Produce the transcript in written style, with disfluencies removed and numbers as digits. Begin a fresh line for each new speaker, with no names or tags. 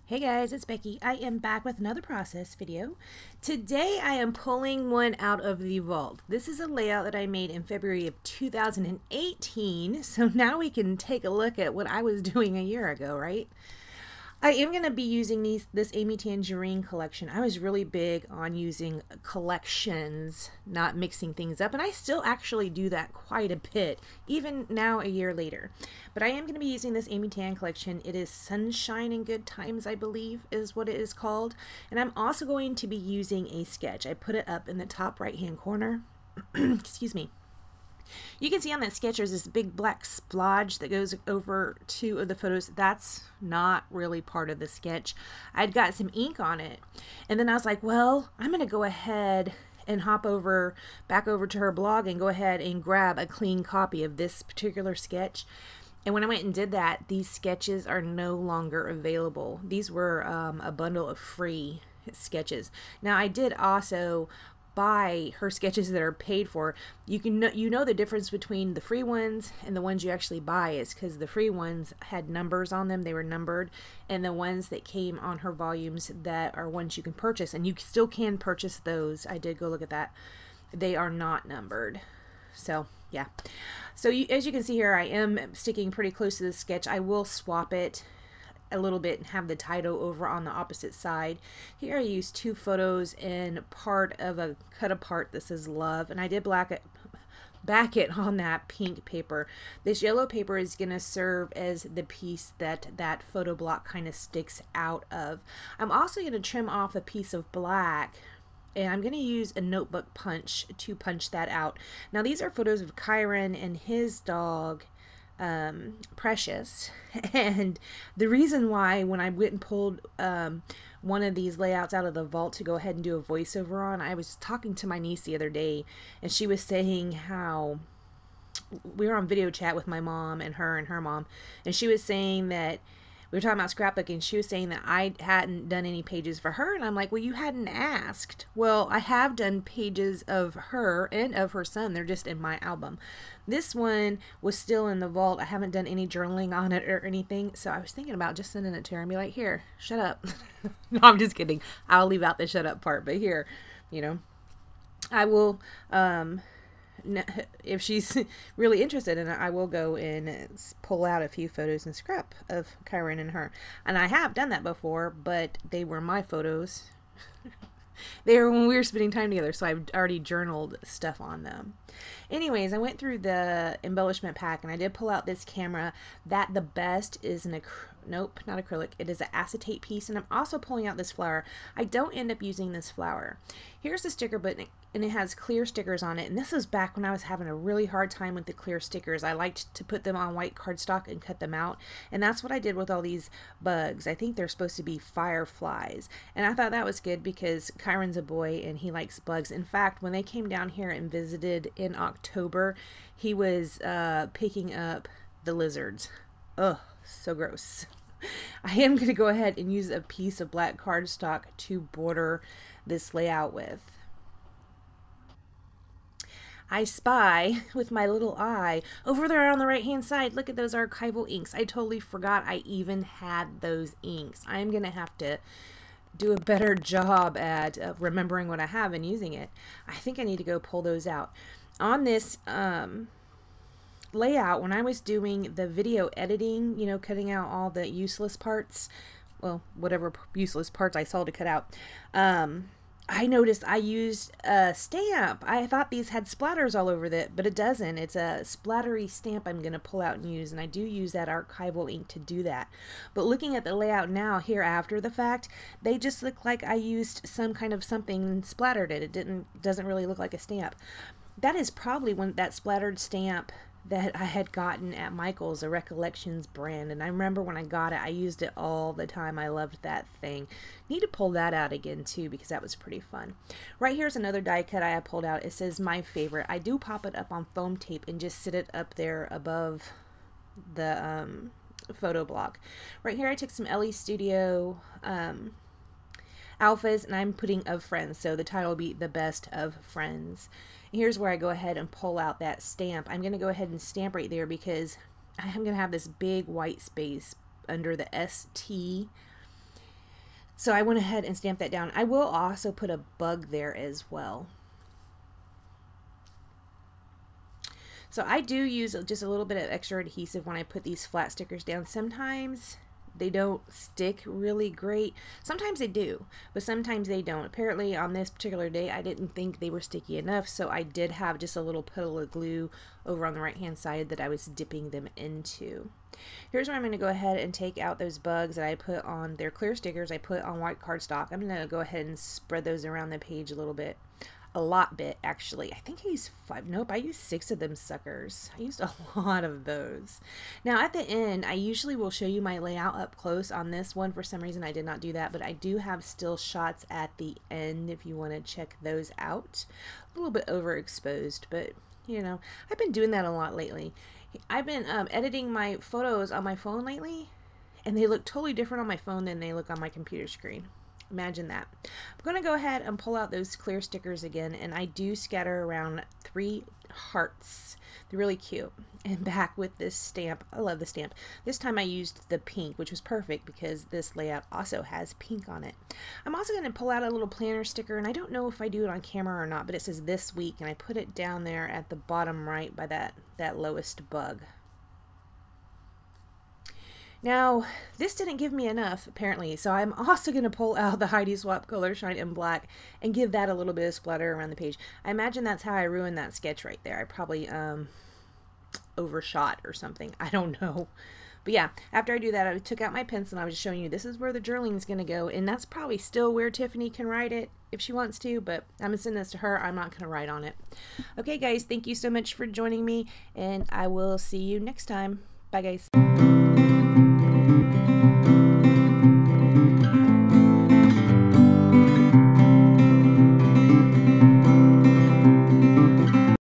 Hey guys, it's Becky. I am back with another process video. Today I am pulling one out of the vault. This is a layout that I made in February of 2018, so now we can take a look at what I was doing a year ago, right? I am going to be using this Amy Tangerine collection. I was really big on using collections, not mixing things up, and I still actually do that quite a bit, even now a year later. But I am going to be using this Amy Tan collection. It is Sunshine and Good Times, I believe, is what it is called. And I'm also going to be using a sketch. I put it up in the top right-hand corner. Excuse me. You can see on that sketch there's this big black splodge that goes over two of the photos. That's not really part of the sketch. I'd got some ink on it. And then I was like, well, I'm going to go ahead and hop back over to her blog and go ahead and grab a clean copy of this particular sketch. And when I went and did that, these sketches are no longer available. These were a bundle of free sketches. Now I did also buy her sketches that are paid for. You know the difference between the free ones and the ones you actually buy is because the free ones had numbers on them, they were numbered, and the ones that came on her volumes that are ones you can purchase, and you still can purchase those. I did go look at that. They are not numbered. So yeah, so as you can see here, I am sticking pretty close to the sketch. I will swap it a little bit and have the title over on the opposite side. Here I used two photos in part of a cut apart that says love, and I did back it on that pink paper. This yellow paper is going to serve as the piece that photo block kind of sticks out of. I'm also going to trim off a piece of black, and I'm going to use a notebook punch to punch that out. Now these are photos of Kyron and his dog Precious, and the reason why when I went and pulled one of these layouts out of the vault to go ahead and do a voiceover on, I was talking to my niece the other day, and she was saying how we were on video chat with my mom and her mom, and she was saying that we were talking about Scrapbook, and she was saying that I hadn't done any pages for her, and I'm like, well, you hadn't asked. Well, I have done pages of her and of her son. They're just in my album. This one was still in the vault. I haven't done any journaling on it or anything, so I was thinking about just sending it to her and be like, here, shut up. No, I'm just kidding. I'll leave out the shut up part, but here, you know, I will, if she's really interested in it, I will go and pull out a few photos and scrap of Kyron and her. And I have done that before, but they were my photos. They were when we were spending time together, so I've already journaled stuff on them. Anyways, I went through the embellishment pack, and I did pull out this camera. That the best is nope, not acrylic. It is an acetate piece, and I'm also pulling out this flower. I don't end up using this flower. Here's the sticker book, and it has clear stickers on it, and this was back when I was having a really hard time with the clear stickers. I liked to put them on white cardstock and cut them out, and that's what I did with all these bugs. I think they're supposed to be fireflies, and I thought that was good because Kyron's a boy and he likes bugs. In fact, when they came down here and visited in October, he was picking up the lizards. Ugh, so gross. I am going to go ahead and use a piece of black cardstock to border this layout with. I spy with my little eye over there on the right hand side. Look at those archival inks. I totally forgot I even had those inks. I'm going to have to do a better job at remembering what I have and using it. I think I need to go pull those out. On this layout, when I was doing the video editing, you know, cutting out all the useless parts, well, whatever useless parts I saw to cut out, I noticed I used a stamp. I thought these had splatters all over it, but it doesn't. It's a splattery stamp I'm going to pull out and use, and I do use that archival ink to do that. But looking at the layout now here after the fact, they just look like I used some kind of something and splattered it. It doesn't really look like a stamp. That is probably that splattered stamp that I had gotten at Michael's, a Recollections brand, and I remember when I got it, I used it all the time. I loved that thing. Need to pull that out again too, because that was pretty fun. Right here's another die cut I have pulled out. It says my favorite. I do pop it up on foam tape and just sit it up there above the photo block. Right here I took some LE Studio alphas, and I'm putting of friends, so the title will be the best of friends. Here's where I go ahead and pull out that stamp. I'm going to go ahead and stamp right there because I'm going to have this big white space under the ST So I went ahead and stamped that down. I will also put a bug there as well. So I do use just a little bit of extra adhesive when I put these flat stickers down. Sometimes they don't stick really great. Sometimes they do, but sometimes they don't. Apparently on this particular day, I didn't think they were sticky enough, so I did have just a little puddle of glue over on the right hand side that I was dipping them into. Here's where I'm going to go ahead and take out those bugs that I put on. Their clear stickers I put on white cardstock. I'm going to go ahead and spread those around the page a little bit. A lot bit, actually. I think I used 5. Nope, I used 6 of them suckers. I used a lot of those. Now at the end, I usually will show you my layout up close. On this one, for some reason I did not do that, but I do have still shots at the end if you want to check those out. A little bit overexposed, but you know, I've been doing that a lot lately. I've been editing my photos on my phone lately, and they look totally different on my phone than they look on my computer screen. Imagine that. I'm going to go ahead and pull out those clear stickers again, and I do scatter around 3 hearts. They're really cute. And back with this stamp. I love the stamp. This time I used the pink, which was perfect because this layout also has pink on it. I'm also going to pull out a little planner sticker, and I don't know if I do it on camera or not, but it says this week, and I put it down there at the bottom right by that lowest bug. Now, this didn't give me enough, apparently, so I'm also going to pull out the Heidi Swap Color Shine in Black and give that a little bit of splatter around the page. I imagine that's how I ruined that sketch right there. I probably overshot or something. I don't know. But yeah, after I do that, I took out my pencil and I was just showing you this is where the journaling is going to go, and that's probably still where Tiffany can write it if she wants to, but I'm going to send this to her. I'm not going to write on it. Okay, guys, thank you so much for joining me, and I will see you next time. Bye, guys.